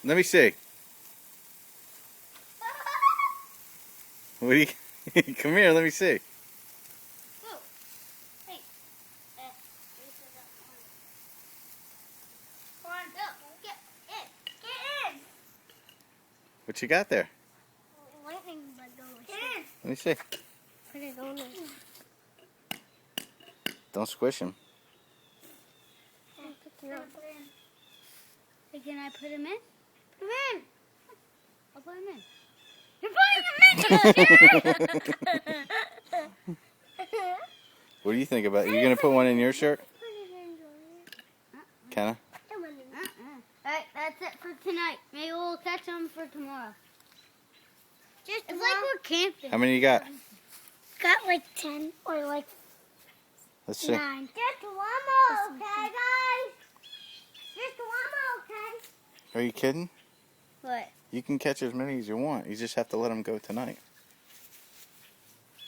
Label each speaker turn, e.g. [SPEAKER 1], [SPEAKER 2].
[SPEAKER 1] Let me see. What do you... Come here, let me see.
[SPEAKER 2] Go. Hey. Come on, go. Get in. Get in.
[SPEAKER 1] What you got there?
[SPEAKER 2] Lightning bug over here.
[SPEAKER 1] Let me see.
[SPEAKER 2] Put it on there.
[SPEAKER 1] Don't squish him.
[SPEAKER 2] Hey, can I put him in? Put him in. I'll put him in. You're putting him in!
[SPEAKER 1] What do you think about it? You gonna put one in your shirt? Kenna?
[SPEAKER 2] Alright, that's it for tonight. Maybe we'll catch them for tomorrow. It's like we're camping.
[SPEAKER 1] How many you got?
[SPEAKER 2] Got like 10 or like
[SPEAKER 1] Let's see.
[SPEAKER 2] 9. Just one more, okay, guys? Just one more, okay?
[SPEAKER 1] Are you kidding?
[SPEAKER 2] What?
[SPEAKER 1] You can catch as many as you want. You just have to let them go tonight.